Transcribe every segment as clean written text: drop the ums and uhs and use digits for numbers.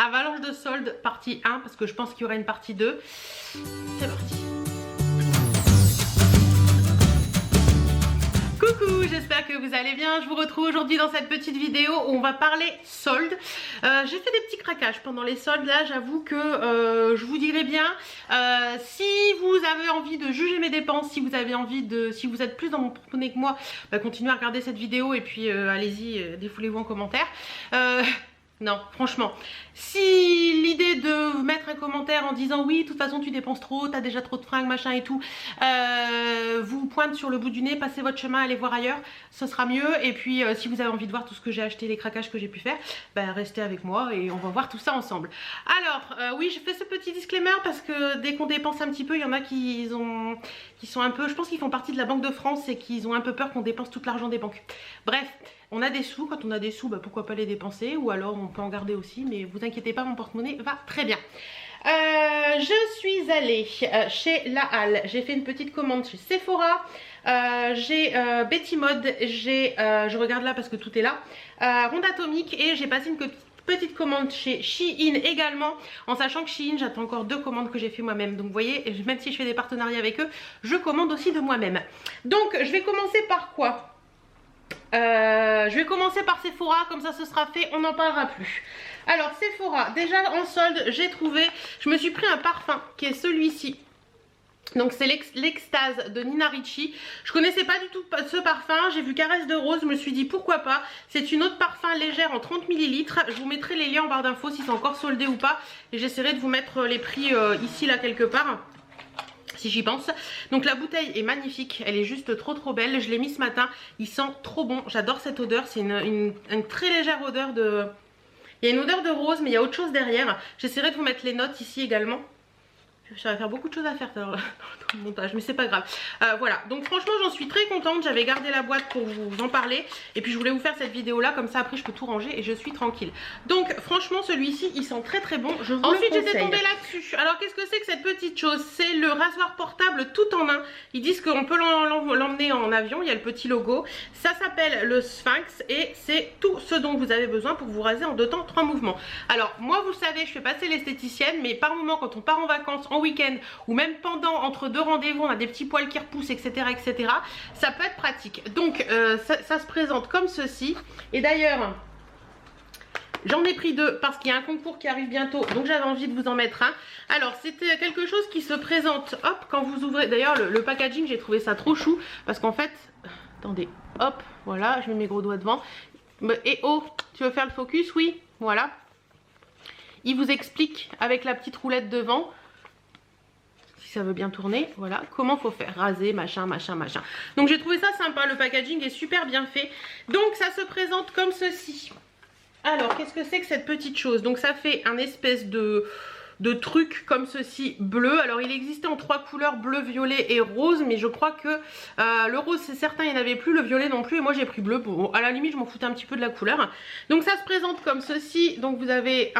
Avalanche de soldes partie 1 parce que je pense qu'il y aura une partie 2. C'est parti. Coucou, j'espère que vous allez bien. Je vous retrouve aujourd'hui dans cette petite vidéo où on va parler soldes. J'ai fait des petits craquages pendant les soldes. Là, j'avoue que je vous dirais bien, si vous avez envie de juger mes dépenses, si vous avez envie de, si vous êtes plus dans mon porte-monnaie que moi, bah, continuez à regarder cette vidéo et puis allez-y, défoulez-vous en commentaire. Non, franchement, si l'idée de mettre un commentaire en disant oui, de toute façon tu dépenses trop, t'as déjà trop de fringues, machin et tout, vous pointe sur le bout du nez, passez votre chemin, allez voir ailleurs, ce sera mieux. Et puis si vous avez envie de voir tout ce que j'ai acheté, les craquages que j'ai pu faire, bah, restez avec moi et on va voir tout ça ensemble. Alors, oui, je fais ce petit disclaimer parce que dès qu'on dépense un petit peu, il y en a qui sont un peu, je pense qu'ils font partie de la Banque de France et qu'ils ont un peu peur qu'on dépense tout l'argent des banques. Bref. On a des sous, quand on a des sous, bah pourquoi pas les dépenser, ou alors on peut en garder aussi, mais vous inquiétez pas, mon porte-monnaie va très bien. Je suis allée chez La Halle, j'ai fait une petite commande chez Sephora, j'ai Betty Mode, je regarde là parce que tout est là, Ronde Atomique, et j'ai passé une petite commande chez Shein également, en sachant que Shein, j'attends encore 2 commandes que j'ai fait moi-même. Donc vous voyez, même si je fais des partenariats avec eux, je commande aussi de moi-même. Donc je vais commencer par quoi ? Je vais commencer par Sephora, comme ça ce sera fait, on n'en parlera plus. Alors Sephora, déjà en solde, j'ai trouvé, je me suis pris un parfum qui est celui-ci. Donc c'est l'Extase de Nina Ricci. Je connaissais pas du tout ce parfum, j'ai vu Caresse de Rose, je me suis dit pourquoi pas. C'est une autre parfum légère en 30 ml. Je vous mettrai les liens en barre d'infos si c'est encore soldé ou pas. Et j'essaierai de vous mettre les prix ici là quelque part, si j'y pense. Donc la bouteille est magnifique, elle est juste trop belle. Je l'ai mis ce matin, il sent trop bon, j'adore cette odeur. C'est une très légère odeur de... Il y a une odeur de rose mais il y a autre chose derrière. J'essaierai de vous mettre les notes ici également. Ça va faire beaucoup de choses à faire dans le montage, mais c'est pas grave. Voilà, donc franchement j'en suis très contente. J'avais gardé la boîte pour vous en parler. Et puis je voulais vous faire cette vidéo là, comme ça après je peux tout ranger et je suis tranquille. Donc franchement celui-ci il sent très bon. Ensuite j'étais tombée là-dessus. Alors qu'est-ce que c'est que cette petite chose? C'est le rasoir portable tout en un. Ils disent qu'on peut l'emmener en avion, il y a le petit logo. Ça s'appelle le Sphinx et c'est tout ce dont vous avez besoin pour vous raser en 2 temps 3 mouvements. Alors moi vous le savez, je fais passer l'esthéticienne, mais par moment quand on part en vacances, en week-end ou même pendant entre 2 rendez-vous, on a des petits poils qui repoussent, etc. Ça peut être pratique. Donc ça se présente comme ceci. Et d'ailleurs j'en ai pris 2 parce qu'il y a un concours qui arrive bientôt, donc j'avais envie de vous en mettre un. Alors c'était quelque chose qui se présente, hop, quand vous ouvrez. D'ailleurs le packaging, j'ai trouvé ça trop chou parce qu'en fait, attendez, hop, voilà, je mets mes gros doigts devant. Et oh, tu veux faire le focus? Oui, voilà. Il vous explique avec la petite roulette devant, si ça veut bien tourner, voilà, comment faut faire, raser, machin. Donc j'ai trouvé ça sympa, le packaging est super bien fait. Donc ça se présente comme ceci. Alors qu'est-ce que c'est que cette petite chose? Donc ça fait un espèce de truc comme ceci, bleu. Alors il existait en 3 couleurs, bleu, violet et rose, mais je crois que le rose c'est certain il n'y en avait plus, le violet non plus, et moi j'ai pris bleu. Bon, à la limite je m'en foutais un petit peu de la couleur. Donc ça se présente comme ceci. Donc vous avez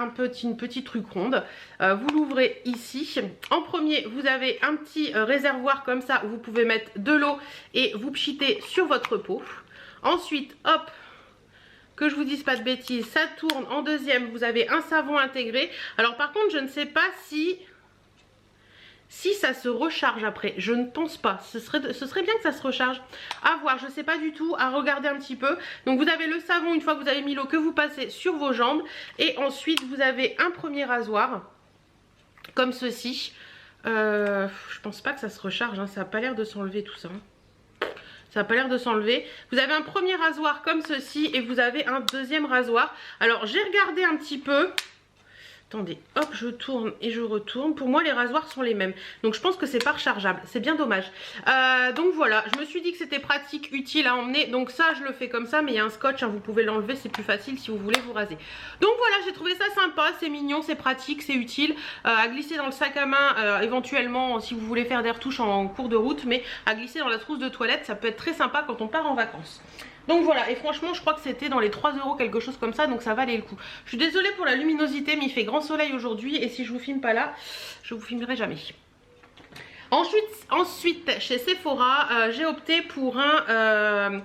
une petite truc ronde, vous l'ouvrez ici. En premier vous avez un petit réservoir comme ça où vous pouvez mettre de l'eau et vous pchiter sur votre peau. Ensuite hop, que je vous dise pas de bêtises, ça tourne. En deuxième vous avez un savon intégré. Alors par contre je ne sais pas si ça se recharge après, je ne pense pas. Ce serait bien que ça se recharge, à voir, je sais pas du tout, à regarder un petit peu. Donc vous avez le savon une fois que vous avez mis l'eau que vous passez sur vos jambes. Et ensuite vous avez un premier rasoir comme ceci. Je pense pas que ça se recharge, hein. Ça n'a pas l'air de s'enlever tout ça, hein. Ça n'a pas l'air de s'enlever. Vous avez un premier rasoir comme ceci et vous avez un deuxième rasoir. Alors j'ai regardé un petit peu. Attendez, hop, je tourne et je retourne. Pour moi les rasoirs sont les mêmes, donc je pense que c'est pas rechargeable, c'est bien dommage. Donc voilà, je me suis dit que c'était pratique, utile à emmener. Donc ça je le fais comme ça, mais il y a un scotch, hein, vous pouvez l'enlever, c'est plus facile si vous voulez vous raser. Donc voilà, j'ai trouvé ça sympa, c'est mignon, c'est pratique, c'est utile à glisser dans le sac à main, éventuellement si vous voulez faire des retouches en cours de route, mais à glisser dans la trousse de toilette, ça peut être très sympa quand on part en vacances. Donc voilà, et franchement je crois que c'était dans les 3 €, quelque chose comme ça, donc ça valait le coup. Je suis désolée pour la luminosité, mais il fait grand soleil aujourd'hui et si je vous filme pas là, je vous filmerai jamais. Ensuite chez Sephora, j'ai opté pour un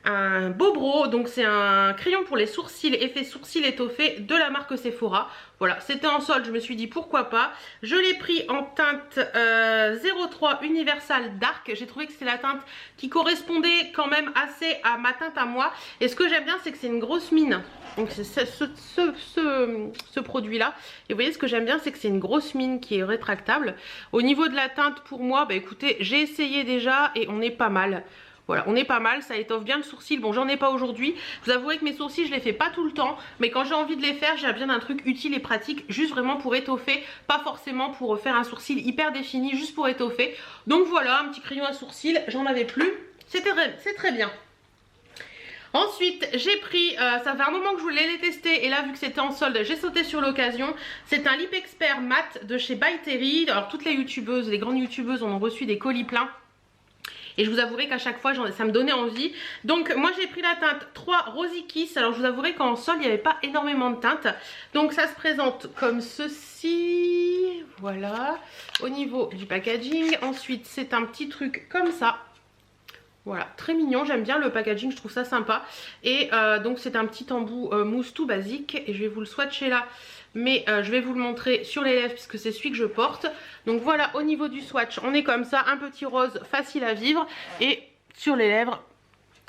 un Bobro, donc c'est un crayon pour les sourcils, effet sourcils étoffé de la marque Sephora. Voilà, c'était en solde, je me suis dit pourquoi pas. Je l'ai pris en teinte 03 Universal Dark. J'ai trouvé que c'était la teinte qui correspondait quand même assez à ma teinte à moi. Et ce que j'aime bien, c'est que c'est une grosse mine. Donc c'est ce produit là. Et vous voyez, ce que j'aime bien, c'est que c'est une grosse mine qui est rétractable. Au niveau de la teinte, pour moi, bah écoutez, j'ai essayé déjà et on est pas mal. Voilà, on est pas mal, ça étoffe bien le sourcil. Bon, j'en ai pas aujourd'hui. Vous avouerez que mes sourcils, je les fais pas tout le temps. Mais quand j'ai envie de les faire, j'ai bien un truc utile et pratique. Juste vraiment pour étoffer. Pas forcément pour faire un sourcil hyper défini, juste pour étoffer. Donc voilà, un petit crayon à sourcil. J'en avais plus. C'est très bien. Ensuite, j'ai pris, ça fait un moment que je voulais les tester. Et là, vu que c'était en solde, j'ai sauté sur l'occasion. C'est un Lip Expert Matte de chez By Terry. Alors, toutes les youtubeuses, les grandes youtubeuses en ont reçu des colis pleins. Et je vous avouerai qu'à chaque fois, ça me donnait envie. Donc moi j'ai pris la teinte 3 Rosy Kiss. Alors je vous avouerai qu'en solde, il n'y avait pas énormément de teintes. Donc ça se présente comme ceci. Voilà. Au niveau du packaging. Ensuite, c'est un petit truc comme ça. Voilà, très mignon, j'aime bien le packaging, je trouve ça sympa. Et donc c'est un petit embout mousse tout basique. Et je vais vous le swatcher là. Mais je vais vous le montrer sur les lèvres puisque c'est celui que je porte. Donc voilà, au niveau du swatch, on est comme ça, un petit rose facile à vivre. Et sur les lèvres,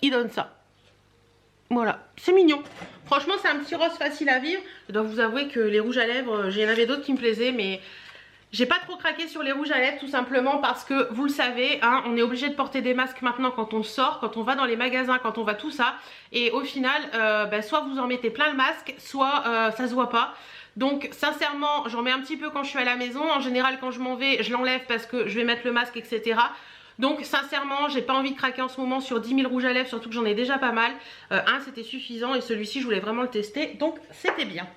il donne ça. Voilà, c'est mignon. Franchement, c'est un petit rose facile à vivre. Je dois vous avouer que les rouges à lèvres, j'en avais d'autres qui me plaisaient, mais j'ai pas trop craqué sur les rouges à lèvres tout simplement parce que vous le savez, hein, on est obligé de porter des masques maintenant quand on sort, quand on va dans les magasins, quand on va tout ça. Et au final, soit vous en mettez plein le masque, soit ça se voit pas. Donc sincèrement, j'en mets un petit peu quand je suis à la maison. En général, quand je m'en vais, je l'enlève parce que je vais mettre le masque, etc. Donc sincèrement, j'ai pas envie de craquer en ce moment sur 10 000 rouges à lèvres, surtout que j'en ai déjà pas mal. Un, c'était suffisant et celui-ci, je voulais vraiment le tester. Donc c'était bien.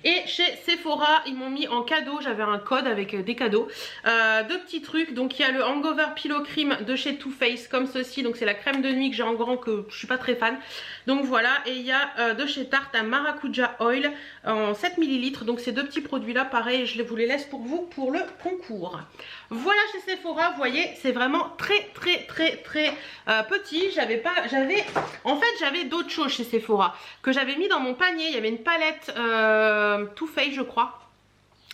Et chez Sephora, ils m'ont mis en cadeau, j'avais un code avec des cadeaux, deux petits trucs. Donc il y a le Hangover Pillow Cream de chez Too Faced comme ceci. Donc c'est la crème de nuit que j'ai en grand, que je suis pas très fan. Donc voilà, et il y a de chez Tarte un Maracuja Oil en 7 ml. Donc ces deux petits produits là, pareil, je vous les laisse pour vous pour le concours. Voilà chez Sephora, vous voyez, c'est vraiment très petit. En fait j'avais d'autres choses chez Sephora que j'avais mis dans mon panier. Il y avait une palette Too Faced je crois,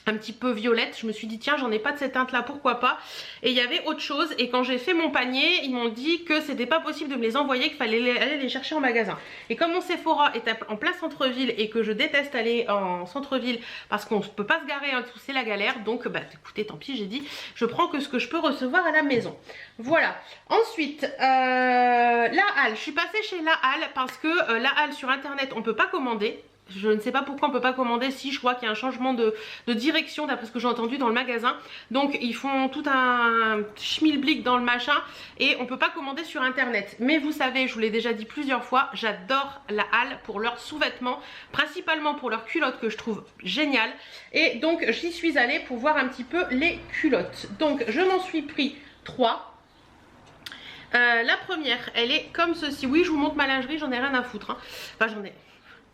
un petit peu violette. Je me suis dit tiens, j'en ai pas de cette teinte là, pourquoi pas. Et il y avait autre chose, et quand j'ai fait mon panier, ils m'ont dit que c'était pas possible de me les envoyer, qu'il fallait aller les chercher en magasin. Et comme mon Sephora est en plein centre-ville et que je déteste aller en centre-ville parce qu'on peut pas se garer en dessous, c'est la galère. Donc bah écoutez, tant pis, j'ai dit je prends que ce que je peux recevoir à la maison. Voilà. Ensuite la Halle, je suis passée chez la Halle parce que la Halle sur internet on peut pas commander. Je ne sais pas pourquoi on ne peut pas commander. Si, je crois qu'il y a un changement de direction d'après ce que j'ai entendu dans le magasin. Donc ils font tout un schmilblick dans le machin et on ne peut pas commander sur internet. Mais vous savez, je vous l'ai déjà dit plusieurs fois, j'adore la Halle pour leurs sous-vêtements, principalement pour leurs culottes que je trouve géniales. Et donc j'y suis allée pour voir un petit peu les culottes. Donc je m'en suis pris 3. La première, elle est comme ceci. Oui, je vous montre ma lingerie, j'en ai rien à foutre, hein. Enfin j'en ai...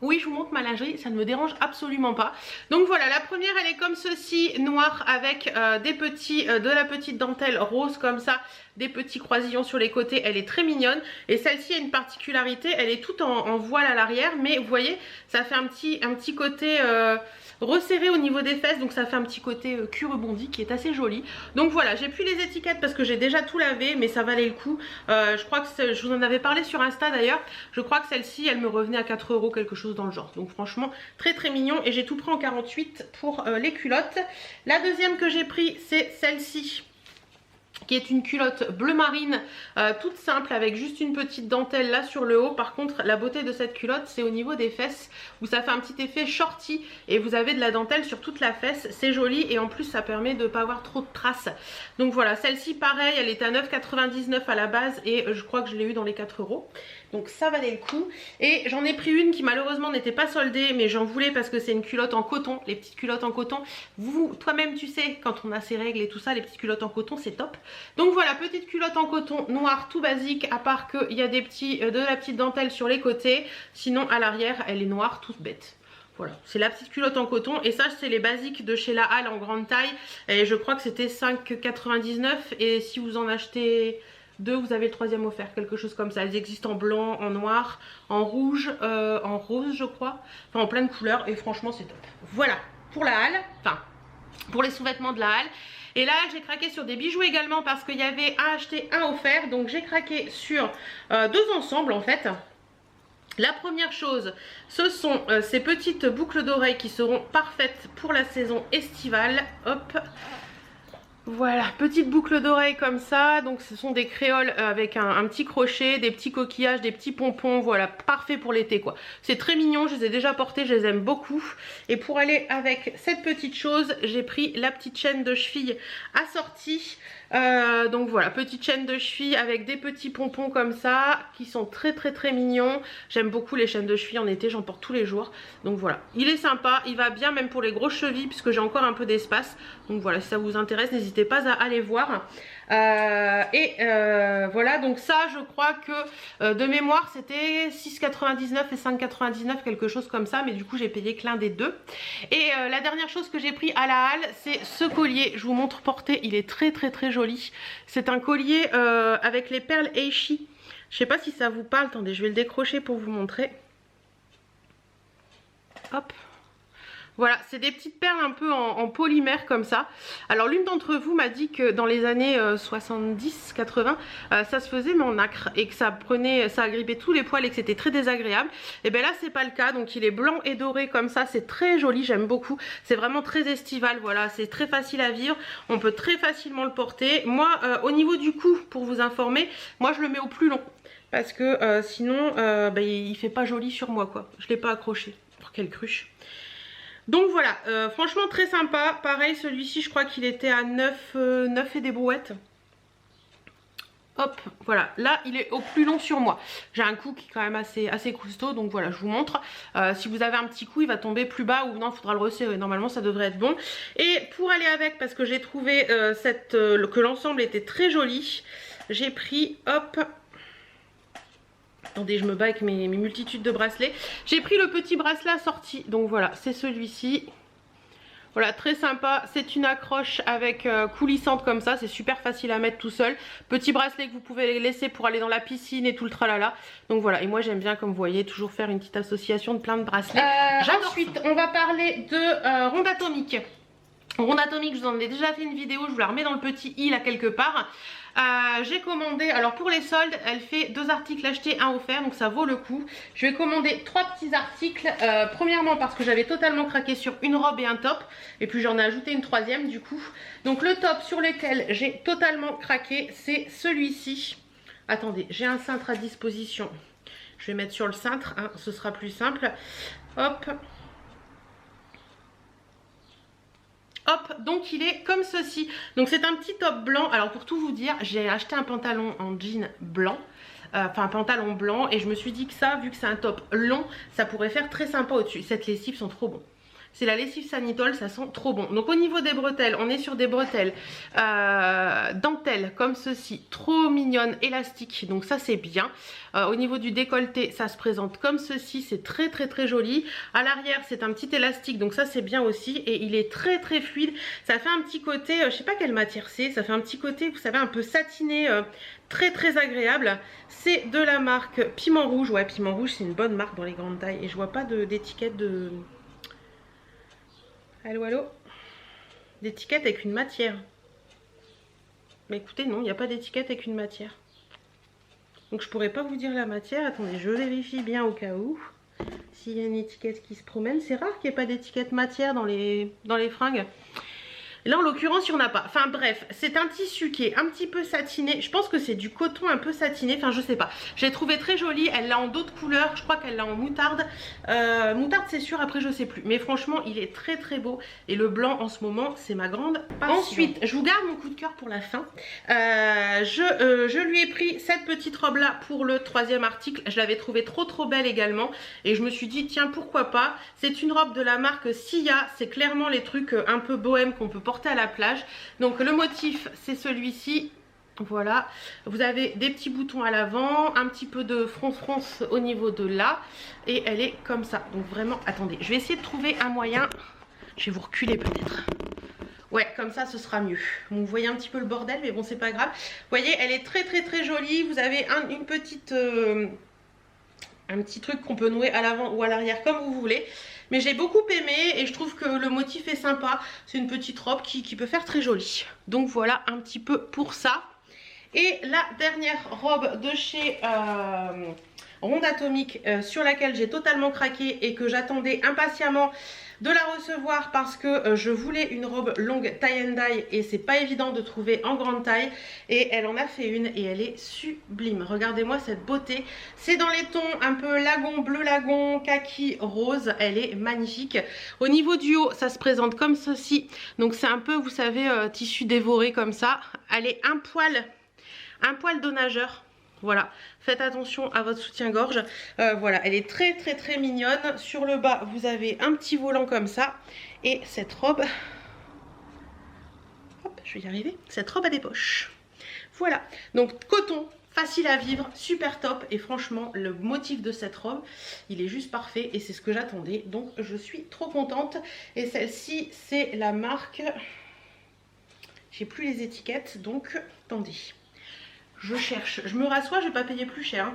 Oui, je vous montre ma lingerie, ça ne me dérange absolument pas. Donc voilà, la première elle est comme ceci, noire avec de la petite dentelle rose comme ça, des petits croisillons sur les côtés, elle est très mignonne. Et celle-ci a une particularité, elle est toute en voile à l'arrière, mais vous voyez, ça fait un petit côté resserré au niveau des fesses, donc ça fait un petit côté cul rebondi qui est assez joli. Donc voilà, j'ai plus les étiquettes parce que j'ai déjà tout lavé, mais ça valait le coup. Je crois que je vous en avais parlé sur Insta d'ailleurs, je crois que celle-ci elle me revenait à 4 €, quelque chose dans le genre. Donc franchement très mignon, et j'ai tout pris en 48 pour les culottes. La deuxième que j'ai pris, c'est celle-ci, qui est une culotte bleu marine, toute simple avec juste une petite dentelle là sur le haut. Par contre la beauté de cette culotte, c'est au niveau des fesses où ça fait un petit effet shorty et vous avez de la dentelle sur toute la fesse. C'est joli et en plus ça permet de ne pas avoir trop de traces. Donc voilà, celle-ci pareil, elle est à 9,99 € à la base et je crois que je l'ai eu dans les 4 €. Donc ça valait le coup. Et j'en ai pris une qui malheureusement n'était pas soldée, mais j'en voulais parce que c'est une culotte en coton. Les petites culottes en coton, toi-même tu sais, quand on a ses règles et tout ça, les petites culottes en coton c'est top. Donc voilà, petite culotte en coton noire tout basique, à part qu'il y a de la petite dentelle sur les côtés. Sinon à l'arrière elle est noire toute bête. Voilà, c'est la petite culotte en coton. Et ça c'est les basiques de chez la Halle en grande taille. Et je crois que c'était 5,99 €. Et si vous en achetez 2 vous avez le troisième offert, quelque chose comme ça. Elles existent en blanc, en noir, en rouge, en rose je crois, enfin en plein de couleurs et franchement c'est top. Voilà pour la halle, enfin pour les sous-vêtements de la halle. Et là j'ai craqué sur des bijoux également parce qu'il y avait un acheté, un offert. Donc j'ai craqué sur 2 ensembles en fait. La première chose, ce sont ces petites boucles d'oreilles qui seront parfaites pour la saison estivale. Hop, voilà, petite boucle d'oreilles comme ça. Donc ce sont des créoles avec un petit crochet, des petits coquillages, des petits pompons. Voilà, parfait pour l'été quoi. C'est très mignon, je les ai déjà portés, je les aime beaucoup. Et pour aller avec cette petite chose, j'ai pris la petite chaîne de cheville assortie. Donc voilà, petite chaîne de cheville avec des petits pompons comme ça qui sont très mignons. J'aime beaucoup les chaînes de cheville en été, j'en porte tous les jours. Donc voilà, il est sympa, il va bien même pour les grosses chevilles puisque j'ai encore un peu d'espace. Donc voilà, si ça vous intéresse, n'hésitez pas à aller voir. Voilà, donc ça je crois que de mémoire c'était 6,99 et 5,99, quelque chose comme ça, mais du coup j'ai payé que l'un des deux. Et la dernière chose que j'ai pris à la halle, c'est ce collier. Je vous montre porté, il est très joli. C'est un collier avec les perles Eishi. Je sais pas si ça vous parle, attendez, je vais le décrocher pour vous montrer. Hop. Voilà, c'est des petites perles un peu en polymère comme ça. Alors l'une d'entre vous m'a dit que dans les années 70-80, ça se faisait mais en nacre et que ça agrippait tous les poils et que c'était très désagréable. Et bien là c'est pas le cas, donc il est blanc et doré comme ça, c'est très joli, j'aime beaucoup. C'est vraiment très estival, voilà, c'est très facile à vivre, on peut très facilement le porter. Moi au niveau du cou, pour vous informer, moi je le mets au plus long. Parce que sinon il fait pas joli sur moi quoi, je l'ai pas accroché. Oh, quelle cruche. Donc voilà, franchement très sympa. Pareil, celui-ci je crois qu'il était à 9 et des brouettes. Hop, voilà, là il est au plus long sur moi. J'ai un cou qui est quand même assez costaud, donc voilà, je vous montre. Si vous avez un petit cou, il va tomber plus bas ou non, il faudra le resserrer. Normalement ça devrait être bon. Et pour aller avec, parce que j'ai trouvé que l'ensemble était très joli, j'ai pris, hop... Attendez, je me bats avec mes multitudes de bracelets. J'ai pris le petit bracelet assorti. Donc voilà, c'est celui-ci. Voilà, très sympa. C'est une accroche avec coulissante comme ça. C'est super facile à mettre tout seul. Petit bracelet que vous pouvez laisser pour aller dans la piscine et tout le tralala. Donc voilà, et moi j'aime bien, comme vous voyez, toujours faire une petite association de plein de bracelets. Ensuite, on va parler de ronde atomique. Ronde atomique, je vous en ai déjà fait une vidéo. Je vous la remets dans le petit i là quelque part. J'ai commandé, alors pour les soldes elle fait 2 articles achetés, 1 offert, donc ça vaut le coup. Je vais commander 3 petits articles, premièrement parce que j'avais totalement craqué sur une robe et un top, et puis j'en ai ajouté une troisième du coup. Donc le top sur lequel j'ai totalement craqué, c'est celui-ci. Attendez, j'ai un cintre à disposition, je vais mettre sur le cintre, hein, ce sera plus simple. Hop. Hop, donc il est comme ceci. Donc c'est un petit top blanc. Alors pour tout vous dire, j'ai acheté un pantalon en jean blanc. Enfin un pantalon blanc. Et je me suis dit que ça, vu que c'est un top long, ça pourrait faire très sympa au-dessus. Cette lessive sont trop bons. C'est la lessive Sanitol, ça sent trop bon. Donc au niveau des bretelles, on est sur des bretelles dentelles comme ceci, trop mignonnes, élastiques. Donc ça c'est bien. Au niveau du décolleté, ça se présente comme ceci, c'est très joli. À l'arrière, c'est un petit élastique, donc ça c'est bien aussi. Et il est très fluide. Ça fait un petit côté, je sais pas quelle matière c'est, ça fait un petit côté, vous savez, un peu satiné, très agréable. C'est de la marque Piment Rouge. Ouais, Piment Rouge, c'est une bonne marque dans les grandes tailles. Et je vois pas d'étiquette de... Allô d'étiquette avec une matière. Mais écoutez, non, il n'y a pas d'étiquette avec une matière. Donc je pourrais pas vous dire la matière. Attendez, je vérifie bien au cas où. S'il y a une étiquette qui se promène. C'est rare qu'il n'y ait pas d'étiquette matière dans les fringues. Là en l'occurrence il n'y en a pas. Enfin bref, c'est un tissu qui est un petit peu satiné. Je pense que c'est du coton un peu satiné. Enfin je sais pas. Je l'ai trouvé très jolie. Elle l'a en d'autres couleurs. Je crois qu'elle l'a en moutarde. Moutarde c'est sûr, après je sais plus. Mais franchement il est très beau. Et le blanc en ce moment c'est ma grande passion. Ensuite je vous garde mon coup de cœur pour la fin. Je lui ai pris cette petite robe là pour le 3e article. Je l'avais trouvée trop belle également. Et je me suis dit tiens pourquoi pas. C'est une robe de la marque Sia. C'est clairement les trucs un peu bohème qu'on peut porter à la plage. Donc le motif c'est celui-ci. Voilà, vous avez des petits boutons à l'avant, un petit peu de fronce au niveau de là, et elle est comme ça. Donc vraiment, attendez, je vais essayer de trouver un moyen. Je vais vous reculer peut-être. Ouais, comme ça ce sera mieux. Bon, vous voyez un petit peu le bordel, mais bon, c'est pas grave. Vous voyez, elle est très jolie. Vous avez une petite... un petit truc qu'on peut nouer à l'avant ou à l'arrière comme vous voulez. Mais j'ai beaucoup aimé et je trouve que le motif est sympa. C'est une petite robe qui peut faire très jolie. Donc voilà un petit peu pour ça. Et la dernière robe de chez Ronde Atomique sur laquelle j'ai totalement craqué et que j'attendais impatiemment de la recevoir parce que je voulais une robe longue tie and dye et c'est pas évident de trouver en grande taille, et elle en a fait une et elle est sublime. Regardez-moi cette beauté, c'est dans les tons un peu lagon, bleu lagon, kaki, rose, elle est magnifique. Au niveau du haut ça se présente comme ceci, donc c'est un peu, vous savez, tissu dévoré comme ça. Elle est un poil de nageur. Voilà, faites attention à votre soutien-gorge. Voilà, elle est très mignonne. Sur le bas, vous avez un petit volant comme ça. Et cette robe, hop, je vais y arriver. Cette robe a des poches. Voilà, donc coton, facile à vivre, super top. Et franchement, le motif de cette robe, il est juste parfait. Et c'est ce que j'attendais. Donc, je suis trop contente. Et celle-ci, c'est la marque... J'ai plus les étiquettes, donc attendez. Je cherche, je me rassois, je vais pas payer plus cher.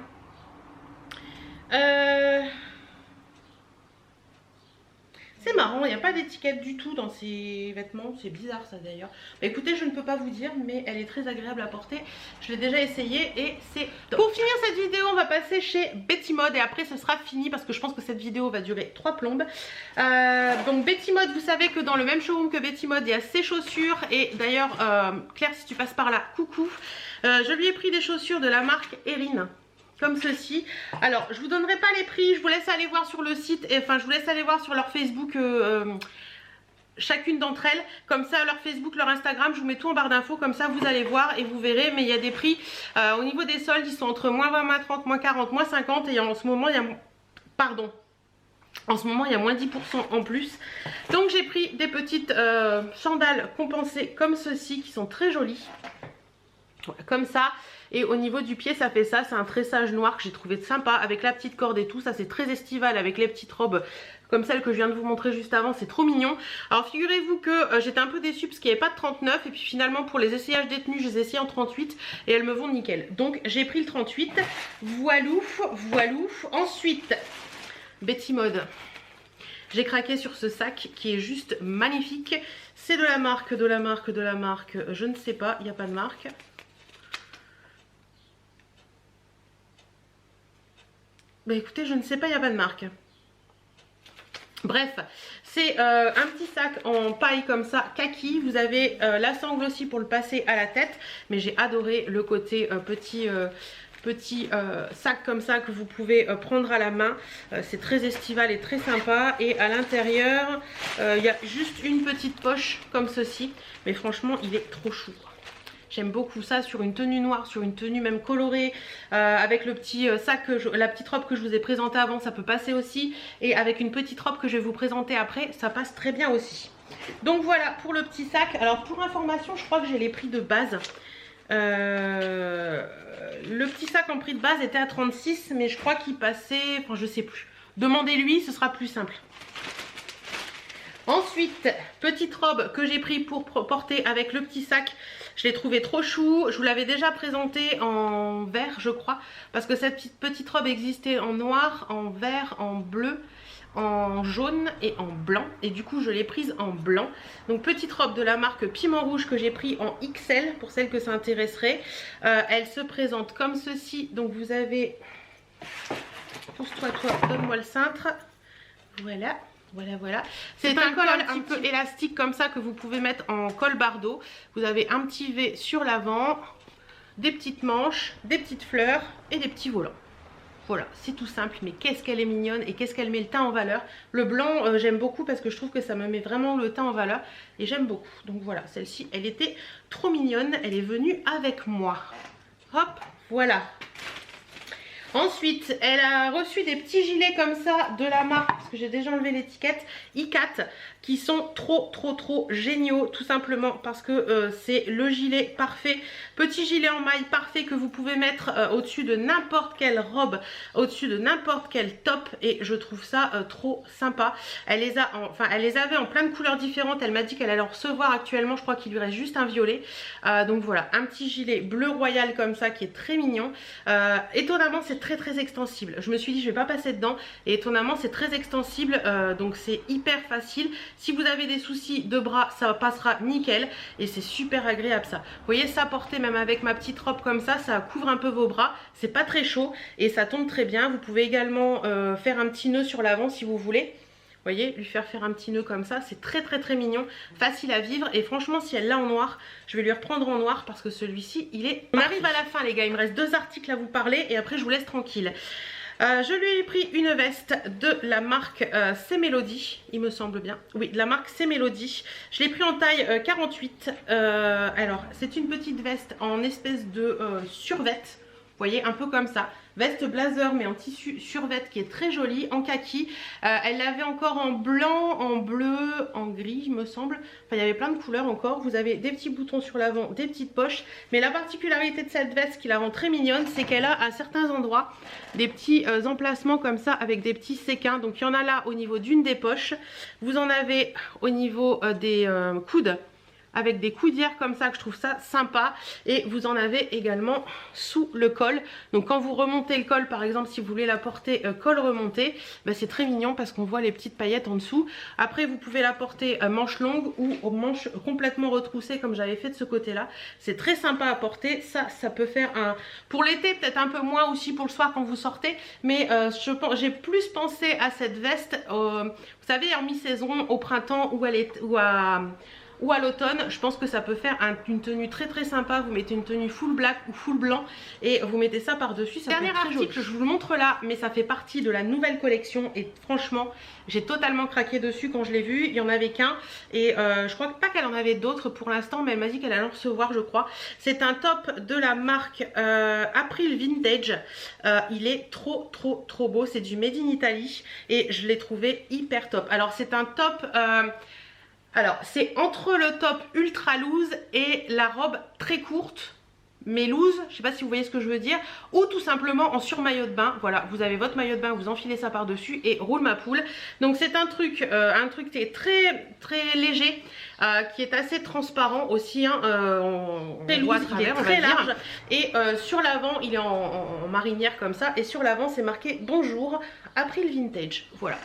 C'est marrant, il n'y a pas d'étiquette du tout dans ces vêtements, c'est bizarre ça d'ailleurs. Bah, écoutez, je ne peux pas vous dire, mais elle est très agréable à porter. Je l'ai déjà essayé et c'est top. Pour finir cette vidéo, on va passer chez Betty Mode et après ce sera fini parce que je pense que cette vidéo va durer 3 plombes. Donc Betty Mode, vous savez que dans le même showroom que Betty Mode, il y a ses chaussures. Et d'ailleurs, Claire, si tu passes par là, coucou. Je lui ai pris des chaussures de la marque Erin, comme ceci. Alors je vous donnerai pas les prix, je vous laisse aller voir sur le site, et enfin je vous laisse aller voir sur leur Facebook chacune d'entre elles, comme ça leur Facebook, leur Instagram, je vous mets tout en barre d'infos, comme ça vous allez voir et vous verrez. Mais il y a des prix au niveau des soldes, ils sont entre moins 20, moins 30, moins 40, moins 50, et en ce moment il y a... Pardon. En ce moment il y a moins 10% en plus. Donc j'ai pris des petites sandales compensées comme ceci, qui sont très jolies. Voilà, comme ça. Et au niveau du pied ça fait ça, c'est un tressage noir que j'ai trouvé sympa avec la petite corde et tout. Ça c'est très estival avec les petites robes comme celle que je viens de vous montrer juste avant, c'est trop mignon. Alors figurez-vous que j'étais un peu déçue parce qu'il n'y avait pas de 39, et puis finalement pour les essayages des tenues je les ai essayées en 38 et elles me vont nickel. Donc j'ai pris le 38, voilou. Ensuite Betty Mode, j'ai craqué sur ce sac qui est juste magnifique. C'est de la marque, je ne sais pas, il n'y a pas de marque. Bah écoutez, je ne sais pas, il n'y a pas de marque. Bref, c'est un petit sac en paille comme ça, kaki. Vous avez la sangle aussi pour le passer à la tête. Mais j'ai adoré le côté petit sac comme ça que vous pouvez prendre à la main. C'est très estival et très sympa. Et à l'intérieur, il y a juste une petite poche comme ceci. Mais franchement, il est trop chou. J'aime beaucoup ça sur une tenue noire, sur une tenue même colorée, avec le petit sac, la petite robe que je vous ai présentée avant, ça peut passer aussi. Et avec une petite robe que je vais vous présenter après, ça passe très bien aussi. Donc voilà pour le petit sac. Alors pour information, je crois que j'ai les prix de base. Le petit sac en prix de base était à 36, mais je crois qu'il passait, enfin je sais plus. Demandez-lui, ce sera plus simple. Ensuite, petite robe que j'ai pris pour porter avec le petit sac. Je l'ai trouvé trop chou. Je vous l'avais déjà présenté en vert, je crois. Parce que cette petite robe existait en noir, en vert, en bleu, en jaune et en blanc. Et du coup, je l'ai prise en blanc. Donc, petite robe de la marque Piment Rouge que j'ai pris en XL pour celles que ça intéresserait. Elle se présente comme ceci. Donc, vous avez... Pousse-toi, toi, donne-moi le cintre. Voilà. Voilà. C'est un col un petit peu élastique comme ça que vous pouvez mettre en col bardeau. Vous avez un petit V sur l'avant, des petites manches, des petites fleurs et des petits volants. Voilà, c'est tout simple, mais qu'est-ce qu'elle est mignonne et qu'est-ce qu'elle met le teint en valeur. Le blanc, j'aime beaucoup parce que je trouve que ça me met vraiment le teint en valeur et j'aime beaucoup. Donc voilà, celle-ci, elle était trop mignonne, elle est venue avec moi. Hop, voilà. Ensuite, elle a reçu des petits gilets comme ça de la marque, parce que j'ai déjà enlevé l'étiquette, ICAT. qui sont trop géniaux, tout simplement parce que c'est le gilet parfait, petit gilet en maille parfait que vous pouvez mettre au-dessus de n'importe quelle robe, au-dessus de n'importe quel top, et je trouve ça trop sympa. Elle les a elle les avait en plein de couleurs différentes. Elle m'a dit qu'elle allait en recevoir actuellement, je crois qu'il lui reste juste un violet. Donc voilà, un petit gilet bleu royal comme ça qui est très mignon. Étonnamment c'est très extensible. Je me suis dit je vais pas passer dedans, et étonnamment c'est très extensible, donc c'est hyper facile. Si vous avez des soucis de bras, ça passera nickel, et c'est super agréable ça. Vous voyez, ça porter même avec ma petite robe comme ça couvre un peu vos bras, c'est pas très chaud et ça tombe très bien. Vous pouvez également faire un petit nœud sur l'avant si vous voulez. Vous voyez, lui faire un petit nœud comme ça, c'est très mignon, facile à vivre. Et franchement, si elle l'a en noir, je vais lui reprendre en noir parce que celui-ci, il est... On arrive à la fin les gars, il me reste 2 articles à vous parler et après je vous laisse tranquille. Je lui ai pris une veste de la marque C'est Mélodie, il me semble bien. Oui, de la marque C'est Mélodie. Je l'ai pris en taille 48. Alors, c'est une petite veste en espèce de survêt. Vous voyez, un peu comme ça. Veste blazer mais en tissu survêt qui est très jolie, en kaki. Elle l'avait encore en blanc, en bleu, en gris il me semble. Enfin il y avait plein de couleurs encore. Vous avez des petits boutons sur l'avant, des petites poches. Mais la particularité de cette veste qui la rend très mignonne, c'est qu'elle a à certains endroits des petits emplacements comme ça avec des petits séquins. Donc il y en a là au niveau d'une des poches. Vous en avez au niveau des coudes, avec des coudières comme ça, que je trouve ça sympa. Et vous en avez également sous le col. Donc quand vous remontez le col, par exemple si vous voulez la porter col remonté, bah, c'est très mignon parce qu'on voit les petites paillettes en dessous. Après vous pouvez la porter manche longue ou manche complètement retroussée comme j'avais fait de ce côté là. C'est très sympa à porter. Ça peut faire un... Pour l'été peut-être un peu moins, aussi pour le soir quand vous sortez. Mais j'ai plus pensé à cette veste vous savez en mi-saison, au printemps ou à l'automne. Je pense que ça peut faire une tenue très sympa. Vous mettez une tenue full black ou full blanc et vous mettez ça par dessus. Dernier article, je vous le montre là, mais ça fait partie de la nouvelle collection et franchement j'ai totalement craqué dessus quand je l'ai vu. Il n'y en avait qu'un et je crois pas qu'elle en avait d'autres pour l'instant, mais elle m'a dit qu'elle allait en recevoir je crois. C'est un top de la marque April Vintage. Il est trop beau, c'est du Made in Italy et je l'ai trouvé hyper top. Alors c'est un top... Alors c'est entre le top ultra loose et la robe très courte mais loose, je sais pas si vous voyez ce que je veux dire, ou tout simplement en sur maillot de bain. Voilà, vous avez votre maillot de bain, vous enfilez ça par dessus et roule ma poule. Donc c'est un truc qui est très léger, qui est assez transparent aussi, hein, on voit à travers, il est très large. Et sur l'avant il est en marinière comme ça, et sur l'avant c'est marqué bonjour April Vintage. Voilà.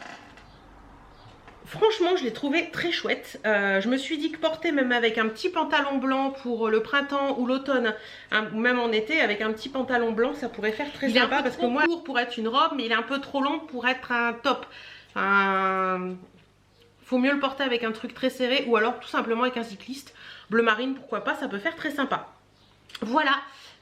Franchement je l'ai trouvé très chouette. Je me suis dit que porter même avec un petit pantalon blanc pour le printemps ou l'automne, hein, ou même en été avec un petit pantalon blanc, ça pourrait faire très sympa parce que moi court pour être une robe mais il est un peu trop long pour être un top. Enfin, faut mieux le porter avec un truc très serré ou alors tout simplement avec un cycliste. Bleu marine pourquoi pas, ça peut faire très sympa. Voilà,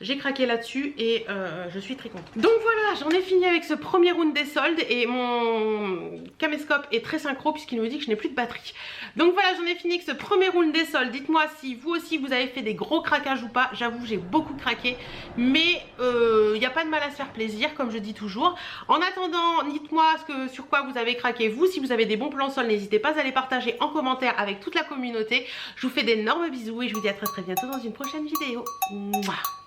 j'ai craqué là-dessus et je suis très contente. Donc voilà, j'en ai fini avec ce premier round des soldes et mon caméscope est très synchro puisqu'il me dit que je n'ai plus de batterie. Donc voilà, j'en ai fini avec ce premier round des soldes. Dites-moi si vous aussi vous avez fait des gros craquages ou pas. J'avoue, j'ai beaucoup craqué, mais il n'y a pas de mal à se faire plaisir comme je dis toujours. En attendant, dites-moi sur quoi vous avez craqué vous. Si vous avez des bons plans sol, n'hésitez pas à les partager en commentaire avec toute la communauté. Je vous fais d'énormes bisous et je vous dis à très bientôt dans une prochaine vidéo. Mouah.